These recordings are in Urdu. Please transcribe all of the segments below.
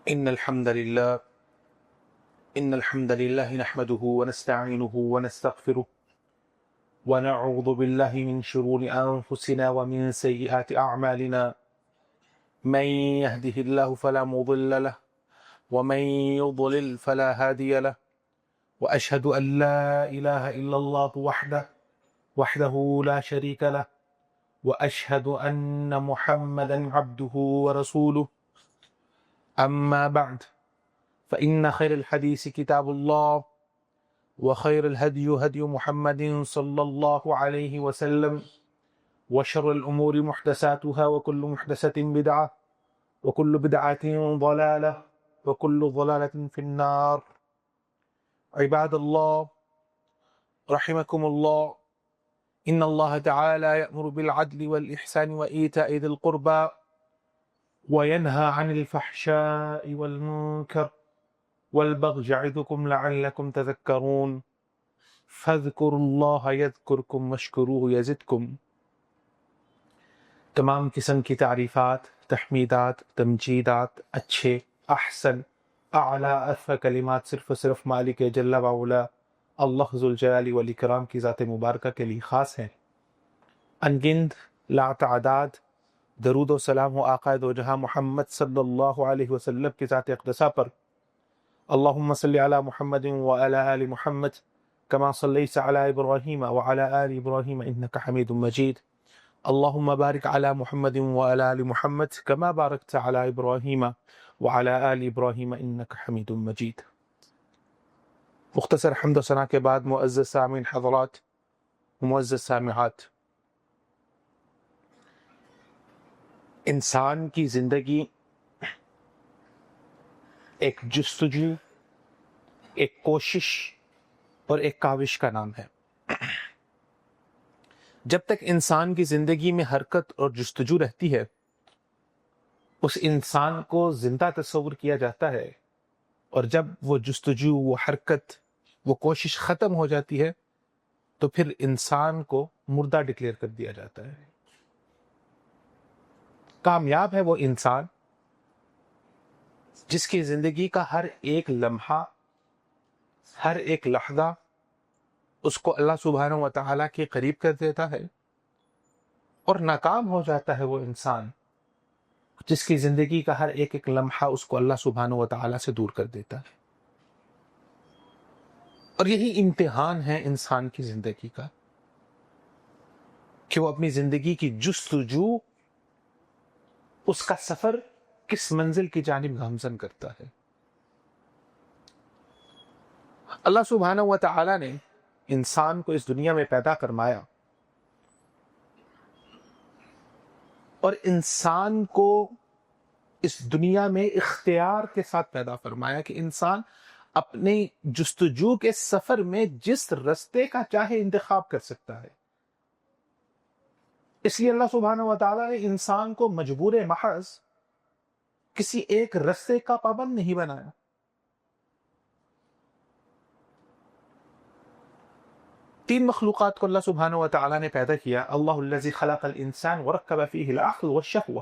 إن الحمد لله نحمده ونستعينه ونستغفره ونعوذ بالله من شرور أنفسنا ومن سيئات أعمالنا. من يهده الله فلا مضل له ومن يضلل فلا هادي له، وأشهد أن لا إله إلا الله وحده لا شريك له، وأشهد أن محمدا عبده ورسوله. أما بعد، فإن خير الحديث كتاب الله، وخير الهدي هدي محمد صلى الله عليه وسلم، وشر الأمور محدثاتها وكل محدثة بدعة وكل بدعة ضلالة وكل ضلالة في النار. عباد الله رحمكم الله، إن الله تعالى يأمر بالعدل والإحسان وإيتاء ذي القربى وينهى عن الفحشاء والمنكر والبغي يعظكم لعلكم تذكرون، فاذكروا الله يذكركم واشكروه يزدكم. تمام قسم کی تعریفات، تحمیدات، تمجیدات، اچھے، احسن، اعلیٰ ارفع کلمات صرف و صرف مالک جل وعلا اللہ ذوالجلال والاکرام کی ذات مبارکہ کے لیے خاص ہیں. انگنت لا تعداد درود و سلام ہو آقا دو جہاں محمد صلی اللہ علیہ وسلم کی ذات اقدسہ پر. اللہم صلی علی محمد وعلی آل محمد کما صلیت علی ابراہیم وعلی آل ابراہیم انک حمید مجید. اللہم بارک علی محمد وعلی آل محمد کما بارکت علی ابراہیم وعلی آل ابراہیم انک حمید مجید. مختصر حمد و ثنا کے بعد معزز سامعین حضرات، معزز سامعات، انسان کی زندگی ایک جستجو، ایک کوشش اور ایک کاوش کا نام ہے. جب تک انسان کی زندگی میں حرکت اور جستجو رہتی ہے، اس انسان کو زندہ تصور کیا جاتا ہے، اور جب وہ جستجو، وہ حرکت، وہ کوشش ختم ہو جاتی ہے تو پھر انسان کو مردہ ڈکلیئر کر دیا جاتا ہے. کامیاب ہے وہ انسان جس کی زندگی کا ہر ایک لمحہ، ہر ایک لحظہ اس کو اللہ سبحانہ و تعالیٰ کے قریب کر دیتا ہے. اور ناکام ہو جاتا ہے وہ انسان جس کی زندگی کا ہر ایک ایک لمحہ اس کو اللہ سبحانہ و تعالیٰ سے دور کر دیتا ہے. اور یہی امتحان ہے انسان کی زندگی کا کہ وہ اپنی زندگی کی جستجو، اس کا سفر کس منزل کی جانب گامزن کرتا ہے. اللہ سبحانہ و تعالیٰ نے انسان کو اس دنیا میں پیدا فرمایا، اور انسان کو اس دنیا میں اختیار کے ساتھ پیدا فرمایا کہ انسان اپنے جستجو کے سفر میں جس رستے کا چاہے انتخاب کر سکتا ہے. اس لیے اللہ سبحانہ و تعالیٰ نے انسان کو مجبور محض کسی ایک رستے کا پابند نہیں بنایا. تین مخلوقات کو اللہ سبحانہ و تعالیٰ نے پیدا کیا. اللہ الذی خلق الانسان ورکب فیہ العقل والشہوہ،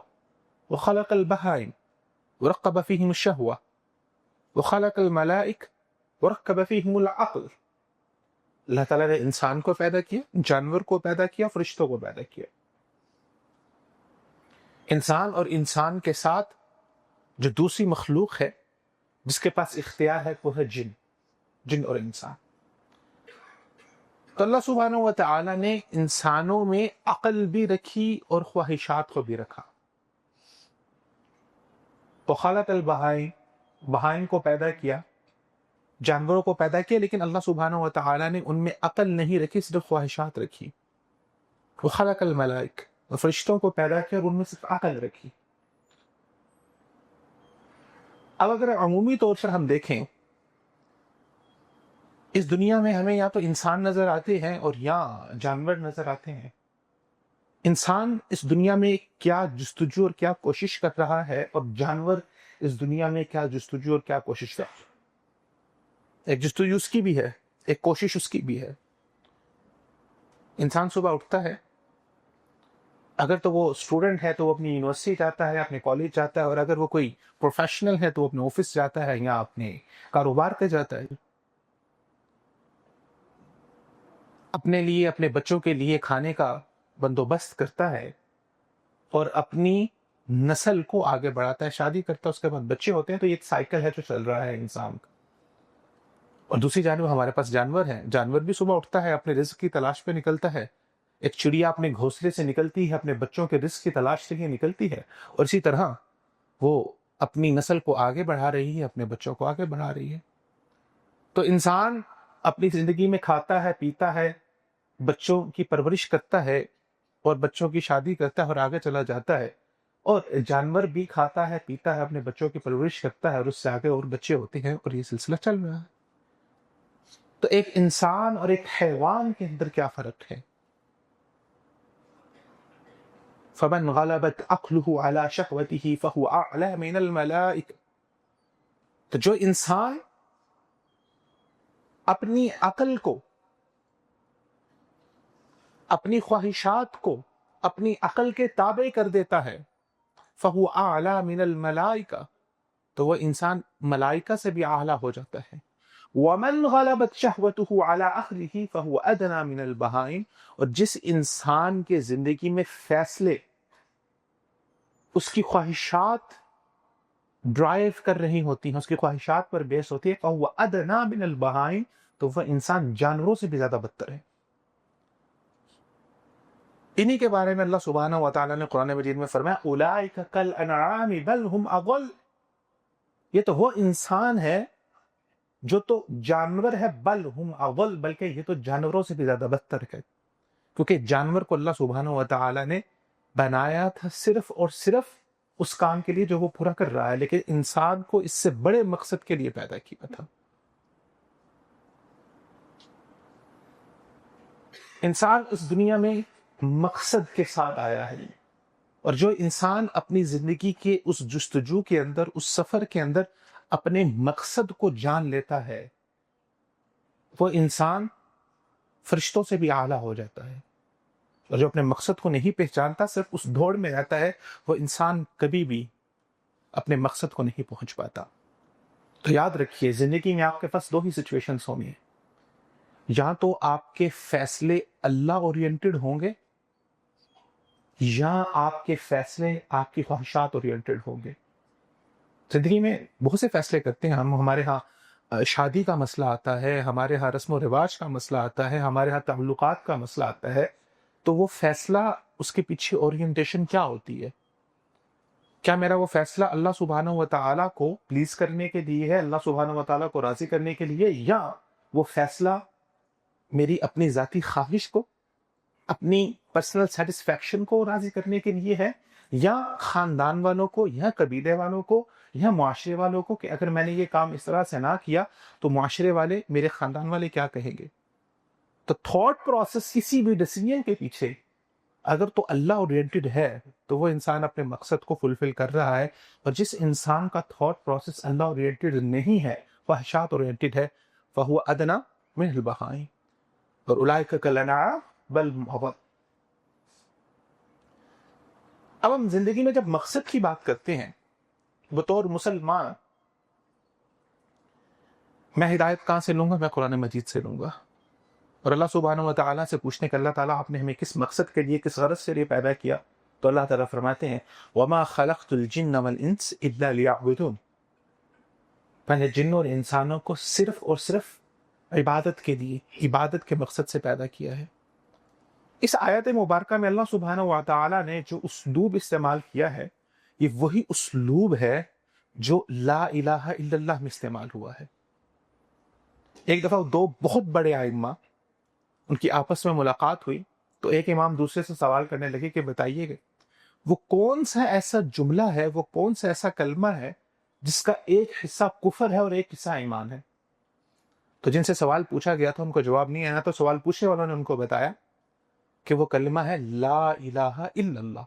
وخلق البہائم ورکب فیہم الشہوہ، وخلق الملائک ورکب فیہم العقل. اللہ تعالیٰ نے انسان کو پیدا کیا، جانور کو پیدا کیا، فرشتوں کو پیدا کیا. انسان اور انسان کے ساتھ جو دوسری مخلوق ہے جس کے پاس اختیار ہے وہ ہے جن اور انسان. تو اللہ سبحانہ و تعالیٰ نے انسانوں میں عقل بھی رکھی اور خواہشات کو بھی رکھا. وخلق البہائم، بہائم کو پیدا کیا، جانوروں کو پیدا کیا، لیکن اللہ سبحانہ و تعالیٰ نے ان میں عقل نہیں رکھی، صرف خواہشات رکھی. وخلق الملائک، فرشتوں کو پیدا کیا اور ان میں صرف عقل رکھی. اب اگر عمومی طور پر ہم دیکھیں، اس دنیا میں ہمیں یا تو انسان نظر آتے ہیں اور یا جانور نظر آتے ہیں. انسان اس دنیا میں کیا جستجو اور کیا کوشش کر رہا ہے، اور جانور اس دنیا میں کیا جستجو اور کیا کوشش کر رہا ہے. ایک جستجو اس کی بھی ہے، ایک کوشش اس کی بھی ہے. انسان صبح اٹھتا ہے، اگر تو وہ اسٹوڈنٹ ہے تو وہ اپنی یونیورسٹی جاتا ہے، اپنے کالج جاتا ہے، اور اگر وہ کوئی پروفیشنل ہے تو وہ اپنے آفس جاتا ہے یا اپنے کاروبار پہ جاتا ہے، اپنے لیے اپنے بچوں کے لیے کھانے کا بندوبست کرتا ہے اور اپنی نسل کو آگے بڑھاتا ہے، شادی کرتا ہے، اس کے بعد بچے ہوتے ہیں. تو یہ ایک سائیکل ہے جو چل رہا ہے انسان کا. اور دوسری جانب ہمارے پاس جانور ہیں. جانور بھی صبح اٹھتا ہے، اپنے رزق کی تلاش پہ نکلتا ہے. ایک چڑیا اپنے گھونسلے سے نکلتی ہے، اپنے بچوں کے رزق کی تلاش کے لیے نکلتی ہے، اور اسی طرح وہ اپنی نسل کو آگے بڑھا رہی ہے، اپنے بچوں کو آگے بڑھا رہی ہے. تو انسان اپنی زندگی میں کھاتا ہے، پیتا ہے، بچوں کی پرورش کرتا ہے اور بچوں کی شادی کرتا ہے اور آگے چلا جاتا ہے. اور جانور بھی کھاتا ہے، پیتا ہے، اپنے بچوں کی پرورش کرتا ہے، اور اس سے آگے اور بچے ہوتے ہیں، اور یہ سلسلہ چل رہا ہے. تو ایک انسان اور ایک حیوان کے اندر کیا فرق ہے؟ فَمَنْ غَلَبَتْ عَقْلُهُ عَلَى شَهْوَتِهِ فَهُوَ أَعْلَى مِنَ الْمَلَائِكَةِ. تو جو انسان اپنی عقل کو، اپنی خواہشات کو اپنی عقل کے تابع کر دیتا ہے، فَهُوَ أَعْلَى مِنَ الْمَلَائِكَةِ، تو وہ انسان ملائکہ سے بھی اعلیٰ ہو جاتا ہے. وَمَنْ غَلَبَتْ شَهْوَتُهُ عَلَى عَقْلِهِ فَهُوَ أَدْنَى مِنَ الْبَهَائِمِ. اور جس انسان کے زندگی میں فیصلے اس کی خواہشات ڈرائیو کر رہی ہوتی ہیں، اس کی خواہشات پر بیس ہوتی ہے، فَهُوَ أَدْنَى مِنَ الْبَهَائِمِ، تو وہ انسان جانوروں سے بھی زیادہ بدتر ہے. انہی کے بارے میں اللہ سبحانہ وتعالی نے قرآن مجید میں فرمایا أُولَٰئِكَ كَالْأَنْعَامِ بَلْ هُمْ أَضَلُّ. یہ تو وہ انسان ہے جو تو جانور ہے، بل ہم اول، بلکہ یہ تو جانوروں سے بھی زیادہ بدتر ہے. کیونکہ جانور کو اللہ سبحانہ وتعالی نے بنایا تھا صرف اور صرف اس کام کے لیے جو وہ پورا کر رہا ہے، لیکن انسان کو اس سے بڑے مقصد کے لیے پیدا کیا تھا. انسان اس دنیا میں مقصد کے ساتھ آیا ہے، اور جو انسان اپنی زندگی کے اس جستجو کے اندر، اس سفر کے اندر اپنے مقصد کو جان لیتا ہے، وہ انسان فرشتوں سے بھی اعلیٰ ہو جاتا ہے. اور جو اپنے مقصد کو نہیں پہچانتا، صرف اس دوڑ میں رہتا ہے، وہ انسان کبھی بھی اپنے مقصد کو نہیں پہنچ پاتا. تو یاد رکھیے، زندگی میں آپ کے پاس دو ہی سچویشنز ہوں گی. یا تو آپ کے فیصلے اللہ اورینٹڈ ہوں گے، یا آپ کے فیصلے آپ کی خواہشات اورینٹڈ ہوں گے. زندگی میں بہت سے فیصلے کرتے ہیں ہم. ہمارے ہاں شادی کا مسئلہ آتا ہے، ہمارے ہاں رسم و رواج کا مسئلہ آتا ہے، ہمارے ہاں تعلقات کا مسئلہ آتا ہے. تو وہ فیصلہ، اس کے پیچھے اورینٹیشن کیا ہوتی ہے؟ کیا میرا وہ فیصلہ اللہ سبحانہ و تعالیٰ کو پلیز کرنے کے لیے ہے، اللہ سبحانہ و تعالیٰ کو راضی کرنے کے لیے، یا وہ فیصلہ میری اپنی ذاتی خواہش کو، اپنی پرسنل سیٹسفیکشن کو راضی کرنے کے لیے ہے، یا خاندان والوں کو، یا قبیلے والوں کو، یا معاشرے والوں کو، کہ اگر میں نے یہ کام اس طرح سے نہ کیا تو معاشرے والے، میرے خاندان والے کیا کہیں گے؟ تو تھاٹ پروسیس کسی بھی ڈیسیژن کے پیچھے اگر تو اللہ اورینٹڈ ہے تو وہ انسان اپنے مقصد کو فلفل کر رہا ہے. اور جس انسان کا تھاٹ پروسیس اللہ اورینٹڈ نہیں ہے، خواہشات اورینٹڈ ہے، فَهُوَ أَدْنَىٰ مِنَ الْبَهَائِمِ. اور أُولَٰئِكَ كَالْأَنْعَامِ بَلْ هُمْ أَضَلُّ. اب ہم زندگی میں جب مقصد کی بات کرتے ہیں بطور مسلمان، میں ہدایت کہاں سے لوں گا؟ میں قرآن مجید سے لوں گا. اور اللہ سبحانہ و تعالیٰ سے پوچھنے کہ اللہ تعالیٰ آپ نے ہمیں کس مقصد کے لیے، کس غرض سے لیے پیدا کیا؟ تو اللہ تعالیٰ فرماتے ہیں وَمَا خَلَقْتُ الْجِنَّ وَالْإِنسَ إِلَّا لِيَعْبُدُونَ. میں نے جن اور انسانوں کو صرف اور صرف عبادت کے لیے، عبادت کے مقصد سے پیدا کیا ہے. اس آیت مبارکہ میں اللہ سبحانہ و تعالیٰ نے جو اسلوب استعمال کیا ہے، یہ وہی اسلوب ہے جو لا الہ الا اللہ میں استعمال ہوا ہے. ایک دفعہ دو بہت بڑے ائمہ، ان کی آپس میں ملاقات ہوئی، تو ایک امام دوسرے سے سوال کرنے لگے کہ بتائیے گا وہ کون سا ایسا جملہ ہے، وہ کون سا ایسا کلمہ ہے جس کا ایک حصہ کفر ہے اور ایک حصہ ایمان ہے. تو جن سے سوال پوچھا گیا تھا ان کو جواب نہیں آیا، تو سوال پوچھنے والوں نے ان کو بتایا کہ وہ کلمہ ہے لا الہ الا اللہ.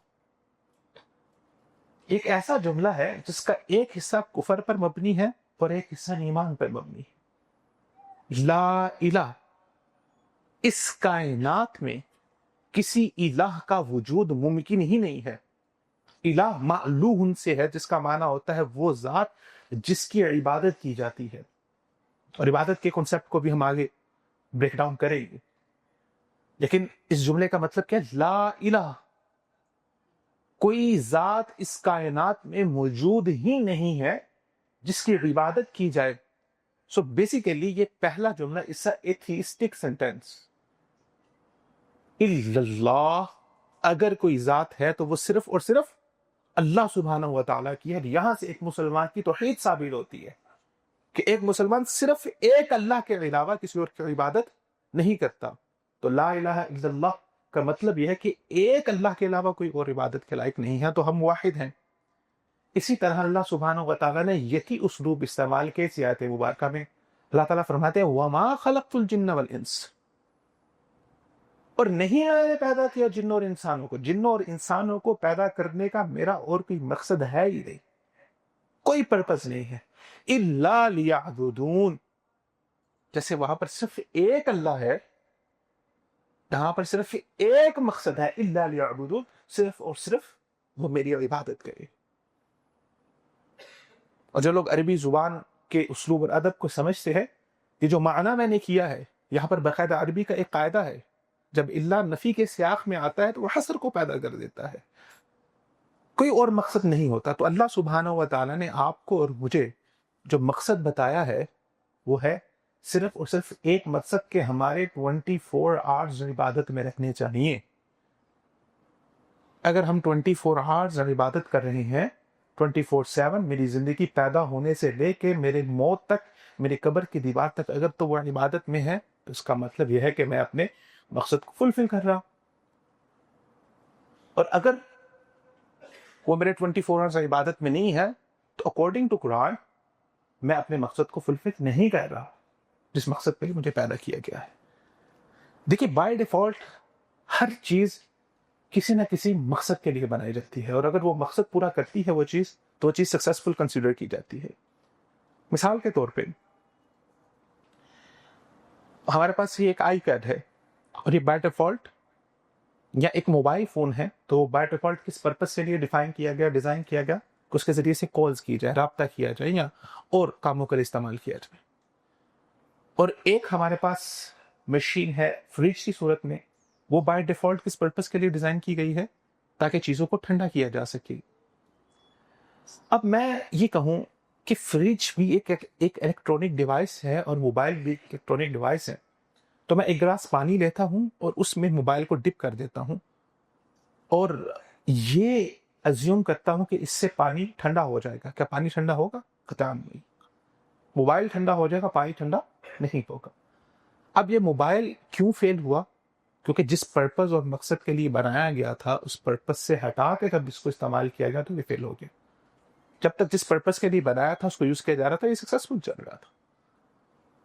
ایک ایسا جملہ ہے جس کا ایک حصہ کفر پر مبنی ہے اور ایک حصہ ایمان پر مبنی ہے. لا الہ اس کائنات میں کسی الہ کا وجود ممکن ہی نہیں ہے۔ الہ معلوہ سے ہے، جس کا معنی ہوتا ہے وہ ذات جس کی عبادت کی جاتی ہے، اور عبادت کے کنسپٹ کو بھی ہم آگے بریک ڈاؤن کریں گے۔ لیکن اس جملے کا مطلب کیا ہے؟ لا الہ، کوئی ذات اس کائنات میں موجود ہی نہیں ہے جس کی عبادت کی جائے۔ سو بیسیکلی یہ پہلا جملہ اس ایتھیسٹک سینٹینس، الا اللہ، اگر کوئی ذات ہے تو وہ صرف اور صرف اللہ سبحانہ و تعالیٰ کی ہے۔ یہاں سے ایک مسلمان کی توحید ثابت ہوتی ہے کہ ایک مسلمان صرف ایک اللہ کے علاوہ کسی اور کی عبادت نہیں کرتا۔ تو لا الہ الا اللہ کا مطلب یہ ہے کہ ایک اللہ کے علاوہ کوئی اور عبادت کے لائق نہیں ہے، تو ہم واحد ہیں۔ اسی طرح اللہ سبحانہ و تعالیٰ نے یہی اسلوب استعمال کے اس آیت مبارکہ میں۔ اللہ تعالیٰ فرماتے ہیں وَمَا خَلَقْتُ الْجِنَّ وَالْإِنسَ، اور نہیں میں نے پیدا کیا جن اور انسانوں کو، جنوں اور انسانوں کو پیدا کرنے کا میرا اور کوئی مقصد ہے ہی نہیں، کوئی پرپس نہیں ہے۔ اِلَّا لِيَعْبُدُونَ، جیسے وہاں پر صرف ایک اللہ ہے، یہاں پر صرف ایک مقصد ہے، اِلَّا لِيَعْبُدُونَ، صرف اور صرف وہ میری عبادت کرے۔ اور جو لوگ عربی زبان کے اسلوب اور ادب کو سمجھتے ہیں، یہ جو معنی میں نے کیا ہے، یہاں پر باقاعدہ عربی کا ایک قاعدہ ہے، جب اللہ نفی کے سیاق میں آتا ہے تو وہ حصر کو پیدا کر دیتا ہے، کوئی اور مقصد نہیں ہوتا۔ تو اللہ سبحانہ و تعالیٰ نے آپ کو اور مجھے جو مقصد بتایا ہے وہ ہے صرف اور صرف ایک مقصد، کہ ہمارے 24 آورز عبادت میں رکھنے چاہیے۔ اگر ہم 24 آورز عبادت کر رہے ہیں 24/7، میری زندگی پیدا ہونے سے لے کے میرے موت تک، میری قبر کی دیوار تک، اگر تو وہ عبادت میں ہے تو اس کا مطلب یہ ہے کہ میں اپنے مقصد کو فلفل کر رہا ہوں۔ اور اگر وہ میرے 24 آورز عبادت میں نہیں ہے تو اکارڈنگ ٹو قرآن میں اپنے مقصد کو فلفل نہیں کر رہا جس مقصد پہ مجھے پیدا کیا گیا ہے۔ دیکھیے بائی ڈیفالٹ ہر چیز کسی نہ کسی مقصد کے لیے بنائی جاتی ہے، اور اگر وہ مقصد پورا کرتی ہے وہ چیز، تو وہ چیز سکسیسفل کنسیڈر کی جاتی ہے۔ مثال کے طور پہ ہمارے پاس یہ ایک آئی پیڈ ہے، اور یہ بائی ڈیفالٹ، یا ایک موبائل فون ہے، تو بائی ڈیفالٹ کس پرپس کے لیے ڈیفائن کیا گیا، ڈیزائن کیا گیا کہ اس کے ذریعے سے کالز کی جائے، رابطہ کیا جائے، یا اور کاموں کے لیے استعمال کیا جائے۔ اور ایک ہمارے پاس مشین ہے فریج کی صورت میں، وہ بائی ڈیفالٹ کس پرپس کے لیے ڈیزائن کی گئی ہے؟ تاکہ چیزوں کو ٹھنڈا کیا جا سکے۔ اب میں یہ کہوں کہ فریج بھی ایک الیکٹرانک ڈیوائس ہے، اور موبائل بھی ایک الیکٹرانک ڈیوائس ہے، تو میں ایک گلاس پانی لیتا ہوں اور اس میں موبائل کو ڈپ کر دیتا ہوں، اور یہ ازیوم کرتا ہوں کہ اس سے پانی ٹھنڈا ہو جائے گا۔ کیا پانی ٹھنڈا ہوگا؟ قطعاً نہیں۔ موبائل ٹھنڈا ہو جائے گا، پانی ٹھنڈا نہیں ہوگا۔ اب یہ موبائل کیوں فیل ہوا؟ کیونکہ جس پرپز اور مقصد کے لیے بنایا گیا تھا اس پرپز سے ہٹا کے جب اس کو استعمال کیا گیا تو یہ فیل ہو گیا۔ جب تک جس پرپز کے لیے بنایا تھا اس کو یوز کیا جا رہا تھا، یہ سکسیسفل چل رہا تھا۔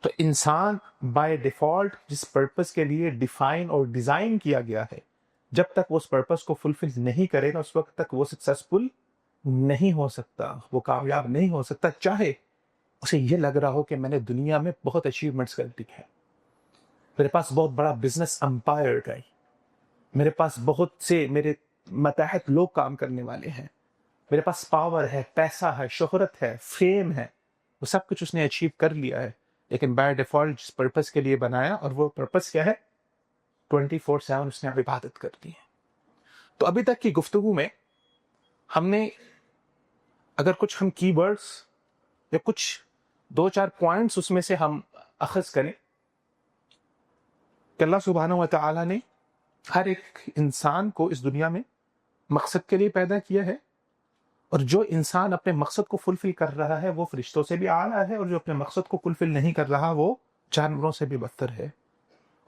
تو انسان بائی ڈیفالٹ جس پرپز کے لیے ڈیفائن اور ڈیزائن کیا گیا ہے، جب تک وہ اس پرپز کو فلفل نہیں کرے گا اس وقت تک وہ سکسیسفل نہیں ہو سکتا، وہ کامیاب نہیں ہو سکتا، چاہے اسے یہ لگ رہا ہو کہ میں نے دنیا میں بہت اچیومنٹس کر لی ہیں، میرے پاس بہت بڑا بزنس امپائر ہے، میرے پاس بہت سے میرے متحد لوگ کام کرنے والے ہیں، میرے پاس پاور ہے، پیسہ ہے، شہرت ہے، فیم ہے، وہ سب کچھ اس نے اچیو کر لیا ہے، لیکن بائی ڈیفالٹ جس پرپز کے لیے بنایا، اور وہ پرپز کیا ہے؟ 24/7 اس نے عبادت کر دی ہے۔ تو ابھی تک کی گفتگو میں ہم نے اگر کچھ ہم کی ورڈز یا کچھ 2-4 پوائنٹس اس میں سے ہم اخذ کریں کہ اللہ سبحانہ و تعالیٰ نے ہر ایک انسان کو اس دنیا میں مقصد کے لیے پیدا کیا ہے، اور جو انسان اپنے مقصد کو فلفل کر رہا ہے وہ فرشتوں سے بھی اعلیٰ ہے، اور جو اپنے مقصد کو فلفل نہیں کر رہا وہ جانوروں سے بھی بدتر ہے۔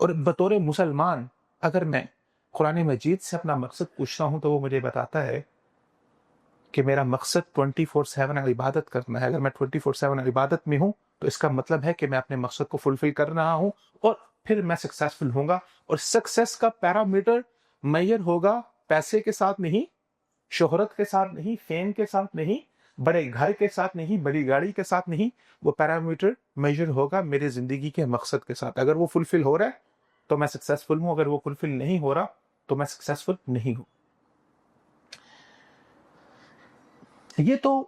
اور بطور مسلمان اگر میں قرآن مجید سے اپنا مقصد پوچھتا ہوں تو وہ مجھے بتاتا ہے کہ میرا مقصد 24/7 عبادت کرنا ہے۔ اگر میں 24/7 عبادت میں ہوں تو اس کا مطلب ہے کہ میں اپنے مقصد کو فلفل کر رہا ہوں، اور پھر میں سکسیسفل ہوں گا۔ اور سکسیس کا پیرامیٹر میئر ہوگا پیسے کے ساتھ نہیں، شہرت کے ساتھ نہیں، فیم کے ساتھ نہیں، بڑے گھر کے ساتھ نہیں، بڑی گاڑی کے ساتھ نہیں، وہ پیرامیٹر میجر ہوگا میرے زندگی کے مقصد کے ساتھ۔ اگر وہ فلفل ہو رہا ہے تو میں سکسیسفل ہوں، اگر وہ فلفل نہیں ہو رہا تو میں سکسیسفل نہیں ہوں. یہ تو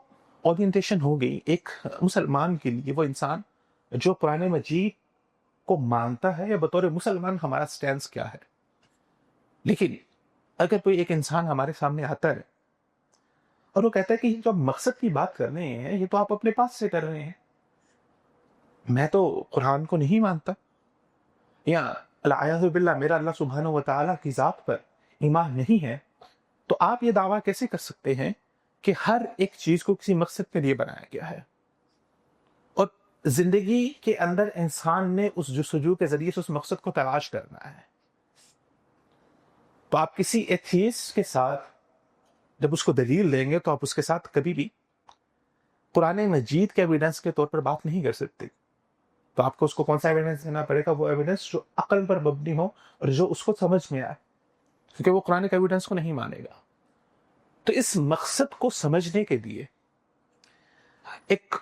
اورینٹیشن ہو گئی ایک مسلمان کے لیے. وہ انسان جو قرآن مجید کو مانتا ہے یا بطور مسلمان ہمارا سٹینس کیا ہے. لیکن اگر کوئی ایک انسان ہمارے سامنے آتا ہے اور وہ کہتا ہے کہ جو مقصد کی بات کر رہے ہیں یہ تو آپ اپنے پاس سے کر رہے ہیں, میں تو قرآن کو نہیں مانتا, یا العیاذ باللہ میرا اللہ سبحانہ و تعالیٰ کی ذات پر ایمان نہیں ہے, تو آپ یہ دعویٰ کیسے کر سکتے ہیں کہ ہر ایک چیز کو کسی مقصد کے لیے بنایا گیا ہے, اور زندگی کے اندر انسان نے اس جستجو کے ذریعے سے اس مقصد کو تلاش کرنا ہے. تو آپ کسی ایتھیسٹ کے ساتھ جب اس کو دلیل دیں گے تو آپ اس کے ساتھ کبھی بھی قرآن مجید کے ایویڈنس کے طور پر بات نہیں کر سکتے. تو آپ کو اس کو کون سا ایویڈنس دینا پڑے گا؟ وہ ایویڈنس جو عقل پر مبنی ہو اور جو اس کو سمجھ میں آئے, کیونکہ وہ قرآن کے ایویڈنس کو نہیں مانے گا. تو اس مقصد کو سمجھنے کے لیے ایک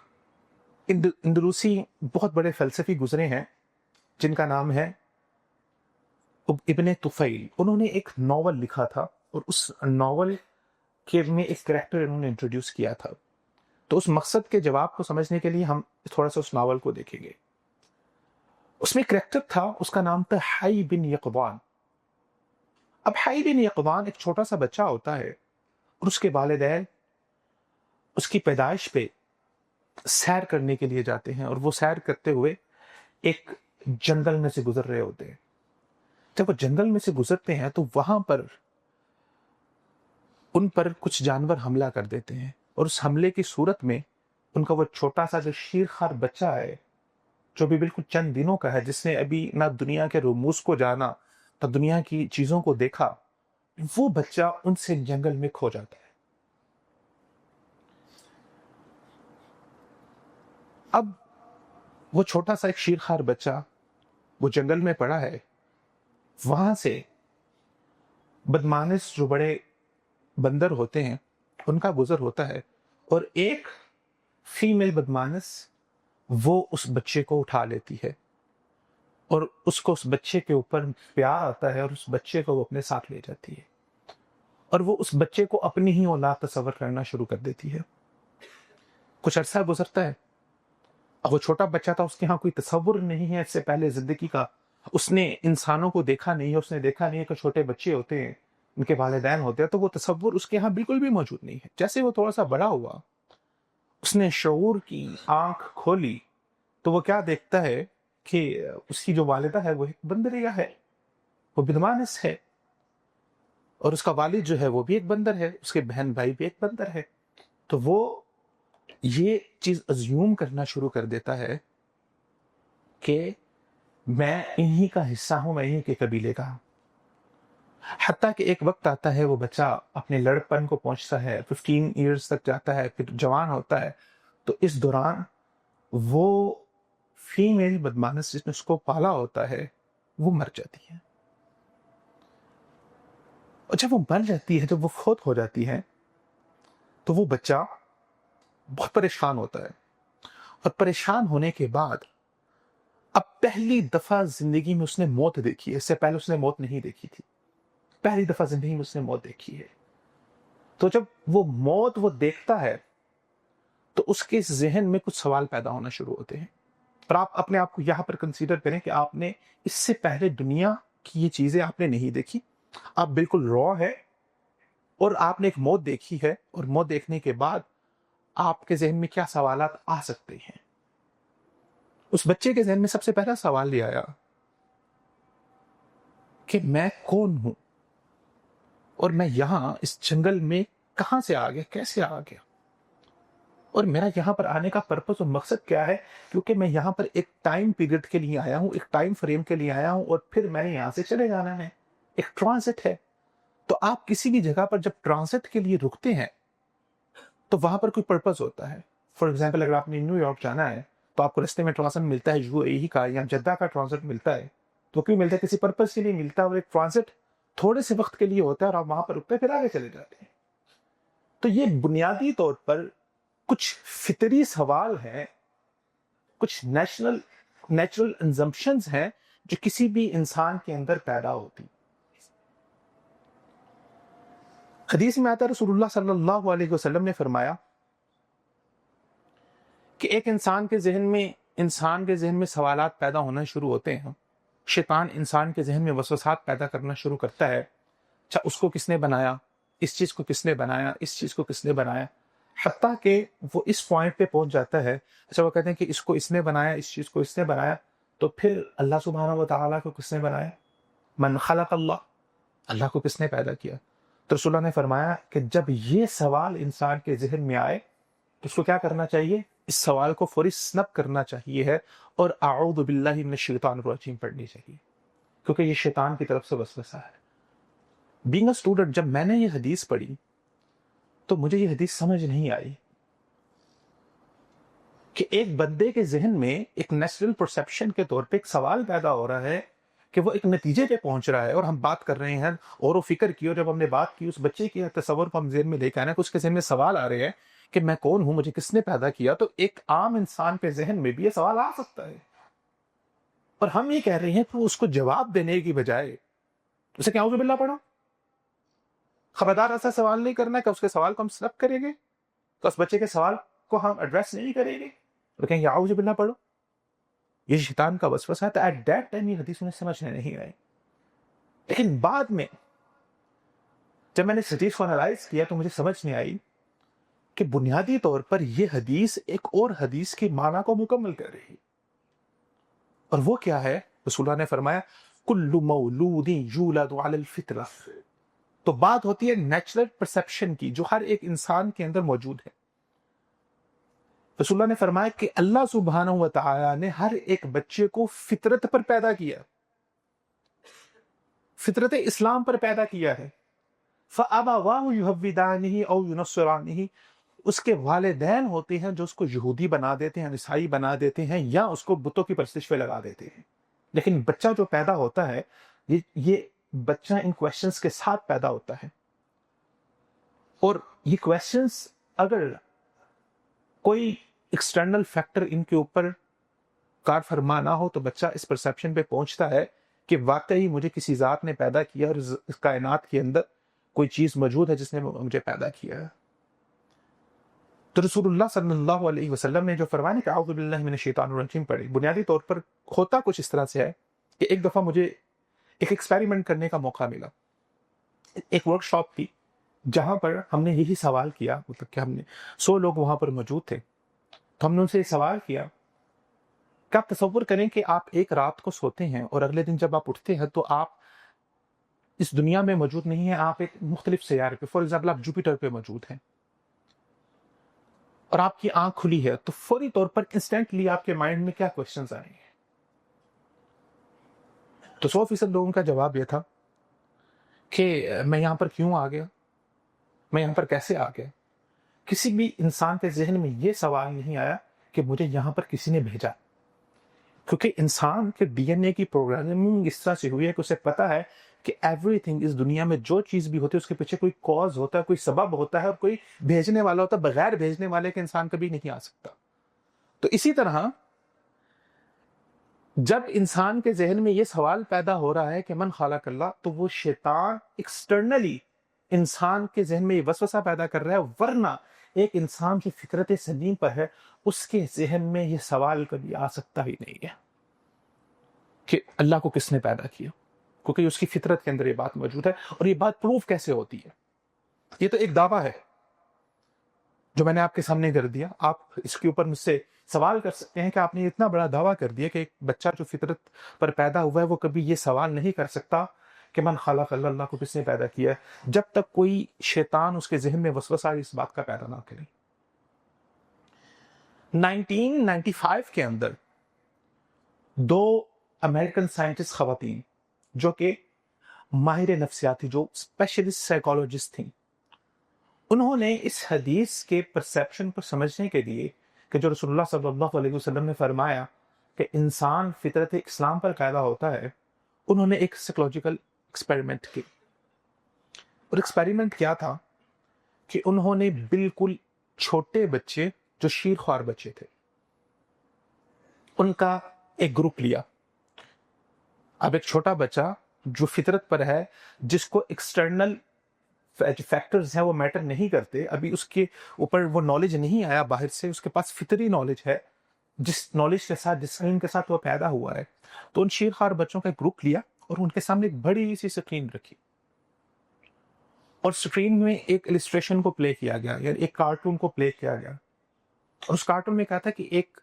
اندلوسی بہت بڑے فلسفی گزرے ہیں جن کا نام ہے ابن طفیل. انہوں نے ایک ناول لکھا تھا اور اس ناول کے میں ایک کریکٹر انہوں نے انٹروڈیوس کیا تھا. تو اس مقصد کے جواب کو سمجھنے کے لیے ہم تھوڑا سا اس ناول کو دیکھیں گے. اس میں کریکٹر تھا, اس کا نام تھا حی بن یقظان. اب حی بن یقظان ایک چھوٹا سا بچہ ہوتا ہے اور اس کے والدین اس کی پیدائش پہ سیر کرنے کے لیے جاتے ہیں, اور وہ سیر کرتے ہوئے ایک جنگل میں سے گزر رہے ہوتے ہیں. جب وہ جنگل میں سے گزرتے ہیں تو وہاں پر ان پر کچھ جانور حملہ کر دیتے ہیں, اور اس حملے کی صورت میں ان کا وہ چھوٹا سا جو شیرخوار بچہ ہے جو بھی بالکل چند دنوں کا ہے, جس نے ابھی نہ دنیا کے رموز کو جانا نہ دنیا کی چیزوں کو دیکھا, وہ بچہ ان سے جنگل میں کھو جاتا ہے. اب وہ چھوٹا سا ایک شیرخوار بچہ وہ جنگل میں پڑا ہے, وہاں سے بدمانس جو بڑے بندر ہوتے ہیں ان کا گزر ہوتا ہے, اور ایک فیمیل بدمانس وہ اس بچے کو اٹھا لیتی ہے اور اس کو اس بچے کے اوپر پیار آتا ہے اور اس بچے کو وہ اپنے ساتھ لے جاتی ہے, اور وہ اس بچے کو اپنی ہی اولاد تصور کرنا شروع کر دیتی ہے. کچھ عرصہ گزرتا ہے, اب وہ چھوٹا بچہ تھا, اس کے ہاں کوئی تصور نہیں ہے اس سے پہلے زندگی کا, اس نے انسانوں کو دیکھا نہیں ہے, اس نے دیکھا نہیں ہے کہ چھوٹے بچے ہوتے ہیں, ان کے والدین ہوتے ہیں, تو وہ تصور اس کے ہاں بالکل بھی موجود نہیں ہے. جیسے وہ تھوڑا سا بڑا ہوا, اس نے شعور کی آنکھ کھولی تو وہ کیا دیکھتا ہے کہ اس کی جو والدہ ہے وہ ایک بندریہ ہے, وہ بدمانس ہے, اور اس کا والد جو ہے وہ بھی ایک بندر ہے, اس کے بہن بھائی بھی ایک بندر ہے. تو وہ یہ چیز ازیوم کرنا شروع کر دیتا ہے کہ میں انہی کا حصہ ہوں, میں انہی کے قبیلے کا ہوں. حتیٰ کہ ایک وقت آتا ہے وہ بچہ اپنے لڑکپن کو پہنچتا ہے, 15 ایئرز تک جاتا ہے, پھر جوان ہوتا ہے. تو اس دوران وہ فیمیل بدمانس جس نے اس کو پالا ہوتا ہے وہ مر جاتی ہے, اور جب وہ مر جاتی ہے, جب وہ فوت ہو جاتی ہے, تو وہ بچہ بہت پریشان ہوتا ہے, اور پریشان ہونے کے بعد اب پہلی دفعہ زندگی میں اس نے موت دیکھی ہے. اس سے پہلے اس نے موت نہیں دیکھی تھی, پہلی دفعہ زندگی میں اس نے موت دیکھی ہے. تو جب وہ موت وہ دیکھتا ہے تو اس کے ذہن میں کچھ سوال پیدا ہونا شروع ہوتے ہیں. پر آپ اپنے آپ کو یہاں پر کنسیڈر کریں کہ آپ نے اس سے پہلے دنیا کی یہ چیزیں آپ نے نہیں دیکھی, آپ بالکل را ہے, اور آپ نے ایک موت دیکھی ہے, اور موت دیکھنے کے بعد آپ کے ذہن میں کیا سوالات آ سکتے ہیں. اس بچے کے ذہن میں سب سے پہلا سوال یہ آیا کہ میں کون ہوں, اور میں یہاں اس جنگل میں کہاں سے آ گیا, کیسے آ گیا, اور میرا یہاں پر آنے کا پرپس اور مقصد کیا ہے. کیونکہ میں یہاں پر ایک ٹائم پیریڈ کے لیے آیا ہوں, ایک ٹائم فریم کے لیے آیا ہوں, اور پھر میں نے یہاں سے چلے جانا ہے, ایک ٹرانزٹ ہے. تو آپ کسی بھی جگہ پر جب ٹرانزٹ کے لیے رکتے ہیں تو وہاں پر کوئی پرپس ہوتا ہے. فار ایگزامپل اگر آپ نے نیو یارک جانا ہے تو آپ کو رستے میں ٹرانزٹ ملتا ہے UAE کا یا جدہ کا ٹرانزٹ ملتا ہے, تو کیوں ملتا ہے؟ کسی پرپس کے لیے ملتا ہے, اور ایک ٹرانزٹ تھوڑے سے وقت کے لیے ہوتا ہے, اور آپ وہاں پر رکتے ہیں پھر آگے چلے جاتے ہیں. تو یہ بنیادی طور پر کچھ فطری سوال ہیں, کچھ نیچرل انزمپشنز ہیں جو کسی بھی انسان کے اندر پیدا ہوتی. حدیث میں آتا ہے رسول اللہ صلی اللہ علیہ وسلم نے فرمایا کہ ایک انسان کے ذہن میں سوالات پیدا ہونا شروع ہوتے ہیں. شیطان انسان کے ذہن میں وسوسات پیدا کرنا شروع کرتا ہے. اچھا اس کو کس نے بنایا, اس چیز کو کس نے بنایا, اس چیز کو کس نے بنایا, حتیٰ کہ وہ اس پوائنٹ پہ پہنچ جاتا ہے. اچھا وہ کہتے ہیں کہ اس کو اس نے بنایا, اس چیز کو اس نے بنایا, تو پھر اللہ سبحانہ و تعالیٰ کو کس نے بنایا؟ من خلق اللہ, اللہ کو کس نے پیدا کیا؟ تو رسول اللہ نے فرمایا کہ جب یہ سوال انسان کے ذہن میں آئے تو اس کو کیا کرنا چاہیے؟ اس سوال کو فوری سنپ کرنا چاہیے ہے اور اعوذ باللہ من الشیطان الرجیم پڑھنی چاہیے, کیونکہ یہ شیطان کی طرف سے وسوسہ ہے. بینگ اے اسٹوڈنٹ جب میں نے یہ حدیث پڑھی تو مجھے یہ حدیث سمجھ نہیں آئی کہ ایک بندے کے ذہن میں ایک نیچرل پرسیپشن کے طور پہ ایک سوال پیدا ہو رہا ہے کہ وہ ایک نتیجے پہ پہنچ رہا ہے, اور ہم بات کر رہے ہیں اور وہ فکر کی, اور جب ہم نے بات کی اس بچے کے تصور کو ہم ذہن میں لے کے آنا کہ اس کے ذہن میں سوال آ رہے ہیں کہ میں کون ہوں, مجھے کس نے پیدا کیا, تو ایک عام انسان کے ذہن میں بھی یہ سوال آ سکتا ہے. اور ہم یہ کہہ رہے ہیں کہ اس کو جواب دینے کی بجائے اسے کیا اعوذ باللہ پڑھو. خبردار ایسا سوال نہیں کرنا کہ اس کے سوال کو ہم سنپ کریں گے, تو اس بچے کے سوال کو ہم ایڈریس نہیں کریں گے, تو کہیں گے اعوذ باللہ پڑھو. یہ شیطان کا وسوسہ ہے. تو ایٹ دیٹ ٹائم یہ حدیث انہیں سمجھ نہیں آئی. لیکن بعد میں جب میں نے اس حدیث کو انالائز کیا تو مجھے سمجھ نہیں آئی کہ بنیادی طور پر یہ حدیث ایک اور حدیث کی معنی کو مکمل کر رہی, اور وہ کیا ہے؟ رسول اللہ نے فرمایا کل مولود یولد علی الفطرہ. تو بات ہوتی ہے نیچرل پرسیپشن کی جو ہر ایک انسان کے اندر موجود ہے. رسول اللہ نے فرمایا کہ اللہ سبحانہ و تعالی نے ہر ایک بچے کو فطرت پر پیدا کیا, فطرت اسلام پر پیدا کیا ہے. فَأَبَوَاهُ يُهَوِّدَانِهِ أَوْ يُنَصِّرَانِهِ, اس کے والدین ہوتے ہیں جو اس کو یہودی بنا دیتے ہیں, عیسائی بنا دیتے ہیں, یا اس کو بتوں کی پرستش پہ لگا دیتے ہیں. لیکن بچہ جو پیدا ہوتا ہے یہ بچہ ان کویسچنز کے ساتھ پیدا ہوتا ہے, اور یہ کویسچنز اگر کوئی ایکسٹرنل فیکٹر ان کے اوپر کار فرما نہ ہو تو بچہ اس پرسیپشن پہ پہنچتا ہے کہ واقعی مجھے کسی ذات نے پیدا کیا, اور اس کائنات کے اندر کوئی چیز موجود ہے جس نے مجھے پیدا کیا ہے. تو رسول اللہ صلی اللہ علیہ وسلم نے جو فرمایا کہ اعوذ باللہ من الشیطان الرجیم پڑھی, بنیادی طور پر ہوتا کچھ اس طرح سے ہے کہ ایک دفعہ مجھے ایک ایکسپیریمنٹ کرنے کا موقع ملا. ایک ورک شاپ تھی جہاں پر ہم نے یہی سوال کیا, مطلب کہ ہم نے 100 لوگ وہاں پر موجود تھے, تو ہم نے ان سے یہ سوال کیا کہ آپ تصور کریں کہ آپ ایک رات کو سوتے ہیں اور اگلے دن جب آپ اٹھتے ہیں تو آپ اس دنیا میں موجود نہیں ہیں, آپ ایک مختلف سیارے پہ, فار ایگزامپل آپ جوپیٹر پہ موجود ہیں, اور آپ کی آنکھ کھلی ہے, تو فوری طور پر انسٹنٹلی آپ کے مائنڈ میں کیا کوشچنز آئیں گے؟ تو 100% لوگوں کا جواب یہ تھا کہ میں یہاں پر کیوں آ گیا, میں یہاں پر کیسے آ گیا. کسی بھی انسان کے ذہن میں یہ سوال نہیں آیا کہ مجھے یہاں پر کسی نے بھیجا, کیونکہ انسان کے ڈی این اے کی پروگرامنگ اس طرح سے ہوئی ہے کہ اسے پتا ہے کہ ایوری تھنگ اس دنیا میں جو چیز بھی ہوتی ہے اس کے پیچھے کوئی کاز ہوتا ہے, کوئی سبب ہوتا ہے, اور کوئی بھیجنے والا ہوتا ہے. بغیر بھیجنے والے کے انسان کبھی نہیں آ سکتا. تو اسی طرح جب انسان کے ذہن میں یہ سوال پیدا ہو رہا ہے کہ من خلق اللہ, تو وہ شیطان ایکسٹرنلی انسان کے ذہن میں یہ وسوسہ پیدا کر رہا ہے, ورنہ ایک انسان کی فطرت سلیم پر ہے, اس کے ذہن میں یہ سوال کبھی آ سکتا ہی نہیں ہے کہ اللہ کو کس نے پیدا کیا, کیونکہ اس کی فطرت کے اندر یہ بات موجود ہے. اور یہ بات پروف کیسے ہوتی ہے؟ یہ تو ایک دعویٰ ہے جو میں نے آپ کے سامنے کر دیا. آپ اس کے اوپر مجھ سے سوال کر سکتے ہیں کہ آپ نے اتنا بڑا دعویٰ کر دیا کہ ایک بچہ جو فطرت پر پیدا ہوا ہے وہ کبھی یہ سوال نہیں کر سکتا کہ من خلق اللہ, اللہ کو کس نے پیدا کیا ہے, جب تک کوئی شیطان اس کے ذہن میں وسوسہ اس بات کا پیدا نہ کرے. 1995 کے اندر 2 امریکن سائنٹسٹ خواتین جو کہ ماہر نفسیات تھی, جو اسپیشلسٹ سائیکالوجسٹ تھیں, انہوں نے اس حدیث کے پرسیپشن کو سمجھنے کے لیے کہ جو رسول اللہ صلی اللہ علیہ وسلم نے فرمایا کہ انسان فطرت اسلام پر پیدا ہوتا ہے, انہوں نے ایک سائیکولوجیکل ایکسپیریمنٹ کی. اور ایکسپیریمنٹ کیا تھا کہ انہوں نے بالکل چھوٹے بچے جو شیر خوار بچے تھے ان کا ایک گروپ لیا. اب ایک چھوٹا بچہ جو فطرت پر ہے, جس کو ایکسٹرنل فیکٹرز ہیں وہ میٹر نہیں کرتے، ابھی اس کے اوپر وہ نالج نہیں آیا باہر سے، اس کے پاس فطری نالج ہے، جس نالج کے ساتھ، جس علم کے ساتھ وہ پیدا ہوا ہے. تو ان شیر خوار بچوں کا ایک گروپ لیا اور ان کے سامنے ایک بڑی سی اسکرین رکھی، اور اسکرین میں ایک السٹریشن کو پلے کیا گیا، یعنی ایک کارٹون کو پلے کیا گیا. اور اس کارٹون میں کہا تھا کہ ایک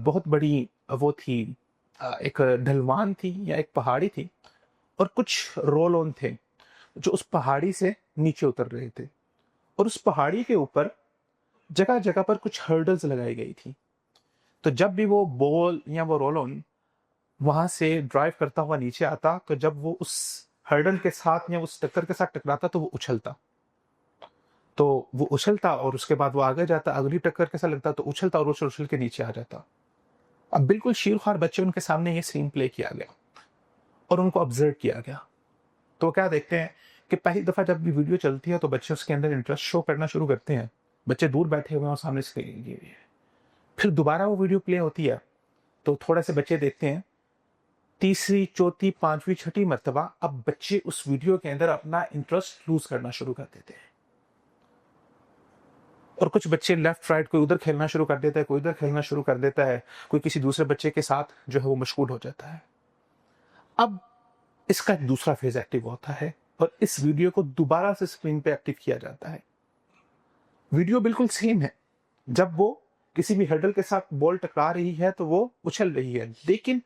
بہت بڑی وہ تھی، ایک ڈھلوان تھی یا ایک پہاڑی تھی، اور کچھ رول آن تھے جو اس پہاڑی سے نیچے اتر رہے تھے، اور اس پہاڑی کے اوپر جگہ جگہ پر کچھ ہرڈلز لگائی گئی تھی. تو جب بھی وہ بال یا وہ رول آن وہاں سے ڈرائیو کرتا ہوا نیچے آتا، تو جب وہ اس ہرڈل کے ساتھ یا اس ٹکر کے ساتھ ٹکراتا تو وہ اچھلتا، اور اس کے بعد وہ آگے جاتا، اگلی ٹکر کے ساتھ لگتا تو اچھلتا، اور اچھل کے نیچے آ جاتا. اب بالکل شیر خوار بچے ان کے سامنے یہ سین پلے کیا گیا اور ان کو آبزرو کیا گیا. تو کیا دیکھتے ہیں کہ پہلی دفعہ جب بھی ویڈیو چلتی ہے تو بچے اس کے اندر انٹرسٹ شو کرنا شروع کرتے ہیں، بچے دور بیٹھے ہوئے ہیں اور سامنے اسکرین لگی ہوئی ہے. پھر دوبارہ وہ ویڈیو پلے ہوتی ہے تو تھوڑے سے بچے دیکھتے ہیں، تیسری، چوتھی، پانچویں، چھٹی مرتبہ اب بچے اس ویڈیو کے اندر اپنا انٹرسٹ لوز کرنا شروع کر دیتے ہیں، اور کچھ بچے لیفٹ رائٹ، کوئی ادھر کھیلنا شروع کر دیتا ہے، کوئی ادھر کھیلنا شروع کر دیتا ہے، کوئی کسی دوسرے بچے کے ساتھ جو ہے وہ مشغول ہو جاتا ہے. اب اس کا ایک دوسرا فیز ایکٹیو ہوتا ہے اور اس ویڈیو کو دوبارہ سے اسکرین پہ ایکٹیو کیا جاتا ہے. ویڈیو بالکل سیم ہے، جب وہ کسی بھی ہرڈل کے ساتھ بال ٹکرا رہی ہے تو وہ اچھل رہی ہے، لیکن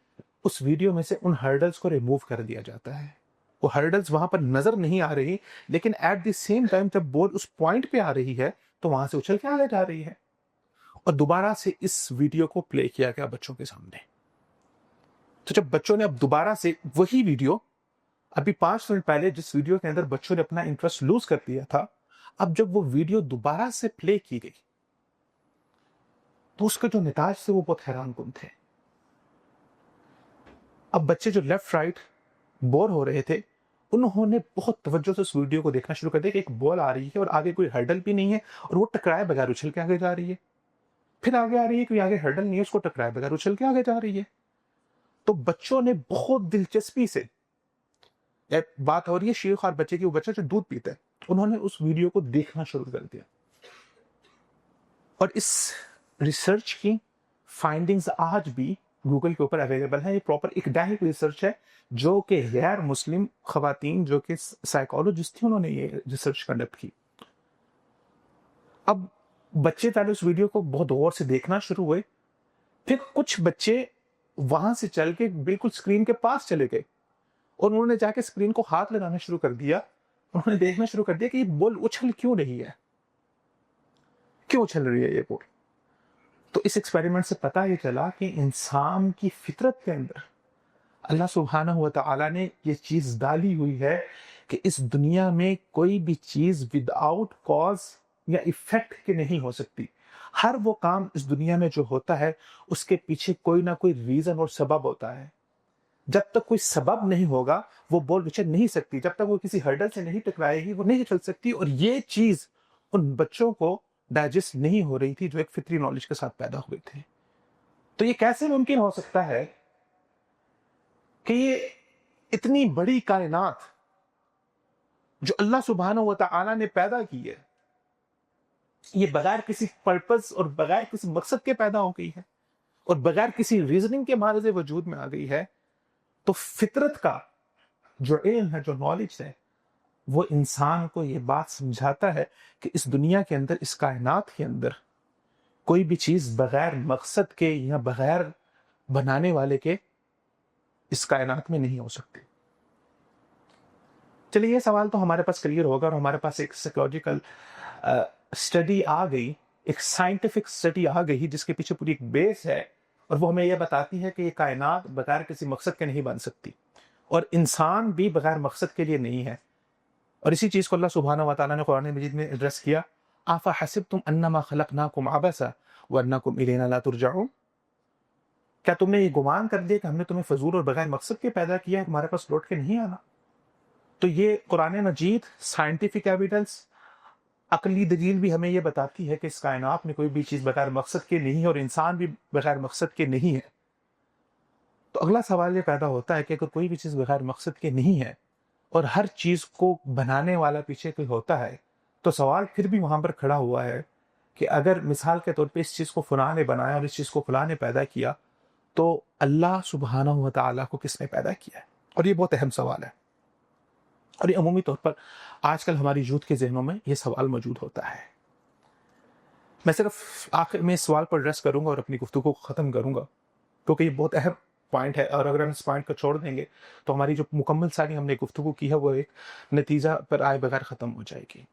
اس ویڈیو میں سے ان ہرڈلز کو ریموو کر دیا جاتا ہے. وہ ہرڈلز وہاں پر نظر نہیں آ رہی، لیکن ایٹ دی سیم ٹائم جب بال اس پوائنٹ پہ آ رہی ہے تو وہاں سے اچھل کے آگے جا رہی ہے. اور دوبارہ سے اس ویڈیو کو پلے کیا گیا بچوں کے سامنے. تو جب بچوں نے اب دوبارہ سے وہی ویڈیو، ابھی 5 منٹ پہلے جس ویڈیو کے اندر بچوں نے اپنا انٹرسٹ لوز کر دیا تھا، اب جب وہ ویڈیو دوبارہ سے پلے کی گئی تو اس کے جو نتائج تھے وہ بہت حیران کن تھے. اب بچے جو لیفٹ رائٹ بور ہو رہے تھے، انہوں نے بہت توجہ سے اس ویڈیو کو دیکھنا شروع کر دیا کہ ایک بال آ رہی ہے اور آگے کوئی ہرڈل بھی نہیں ہے، اور وہ ٹکرائے بغیر اچھل کے آگے جا رہی ہے. پھر آگے آ رہی ہے، کوئی آگے ہرڈل نہیں ہے، اس کو ٹکرائے بغیر اچھل کے آگے جا رہی ہے. تو بچوں نے بہت دلچسپی سے، بات ہو رہی ہے شیر خوار بچے کی، وہ بچہ جو دودھ پیتا ہے، انہوں نے اس ویڈیو کو دیکھنا شروع کر دیا. اور اس ریسرچ کی فائنڈنگز آج بھی گوگل کے اوپر اویلیبل ہے. یہ پراپر اکیڈیمک ریسرچ ہے جو کہ غیر مسلم خواتین جو کہ سائیکالوجسٹ تھیں، انہوں نے یہ ریسرچ کنڈکٹ کی. اب بچے پہلے اس ویڈیو کو بہت غور سے دیکھنا شروع ہوئے، پھر کچھ بچے وہاں سے چل کے بالکل اسکرین کے پاس چلے گئے اور انہوں نے جا کے اسکرین کو ہاتھ لگانا شروع کر دیا. انہوں نے دیکھنا شروع کر دیا کہ یہ بال اچھل کیوں رہی ہے، کیوں اچھل رہی ہے یہ بال. تو اس ایکسپیریمنٹ سے پتہ یہ چلا کہ انسان کی فطرت کے اندر اللہ سبحانہ و تعالیٰ نے یہ چیز ڈالی ہوئی ہے کہ اس دنیا میں کوئی بھی چیز ود آؤٹ کاز یا ایفیکٹ کے نہیں ہو سکتی. ہر وہ کام اس دنیا میں جو ہوتا ہے اس کے پیچھے کوئی نہ کوئی ریزن اور سبب ہوتا ہے. جب تک کوئی سبب نہیں ہوگا وہ بال اچھل نہیں سکتی، جب تک وہ کسی ہرڈل سے نہیں ٹکرائے گی وہ نہیں چل سکتی. اور یہ چیز ان بچوں کو ڈائجسٹ نہیں ہو رہی تھی جو ایک فطری نالج کے ساتھ پیدا ہوئے تھے. تو یہ کیسے ممکن ہو سکتا ہے کہ یہ اتنی بڑی کائنات جو اللہ سبحانہ و تعالیٰ نے پیدا کی ہے، یہ بغیر کسی پرپس اور بغیر کسی مقصد کے پیدا ہو گئی ہے اور بغیر کسی ریزننگ کے مارز وجود میں آ گئی ہے. تو فطرت کا جو علم ہے، جو نالج ہے، وہ انسان کو یہ بات سمجھاتا ہے کہ اس دنیا کے اندر، اس کائنات کے اندر کوئی بھی چیز بغیر مقصد کے یا بغیر بنانے والے کے اس کائنات میں نہیں ہو سکتی. چلیے یہ سوال تو ہمارے پاس کلیئر ہوگا اور ہمارے پاس ایک سائیکولوجیکل اسٹڈی آ گئی، ایک سائنٹیفک اسٹڈی آ گئی جس کے پیچھے پوری ایک بیس ہے، اور وہ ہمیں یہ بتاتی ہے کہ یہ کائنات بغیر کسی مقصد کے نہیں بن سکتی اور انسان بھی بغیر مقصد کے لیے نہیں ہے. اور اسی چیز کو اللہ سبحانہ و تعالیٰ نے قرآن مجید میں ایڈریس کیا، آفحسبتم انما خلقناکم عبثا وانکم الینا لا ترجعون. کیا تم نے یہ گمان کر لیا کہ ہم نے تمہیں فضول اور بغیر مقصد کے پیدا کیا ہے، تمہارے پاس لوٹ کے نہیں آنا؟ تو یہ قرآن مجید، سائنٹیفک ایویڈنس، عقلی دلیل بھی ہمیں یہ بتاتی ہے کہ اس کائنات میں کوئی بھی چیز بغیر مقصد کے نہیں ہے اور انسان بھی بغیر مقصد کے نہیں ہے. تو اگلا سوال یہ پیدا ہوتا ہے کہ اگر کوئی بھی چیز بغیر مقصد کے نہیں ہے اور ہر چیز کو بنانے والا پیچھے کوئی ہوتا ہے، تو سوال پھر بھی وہاں پر کھڑا ہوا ہے کہ اگر مثال کے طور پہ اس چیز کو فلاں نے بنایا اور اس چیز کو فلاں نے پیدا کیا، تو اللہ سبحانہ و تعالیٰ کو کس نے پیدا کیا ہے؟ اور یہ بہت اہم سوال ہے، اور یہ عمومی طور پر آج کل ہماری یوتھ کے ذہنوں میں یہ سوال موجود ہوتا ہے۔ میں صرف آخر میں اس سوال پر ایڈریس کروں گا اور اپنی گفتگو کو ختم کروں گا، کیونکہ یہ بہت اہم پوائنٹ ہے، اور اگر ہم اس پوائنٹ کو چھوڑ دیں گے تو ہماری جو مکمل ساری ہم نے گفتگو کی ہے وہ ایک نتیجہ پر آئے بغیر ختم ہو جائے گی۔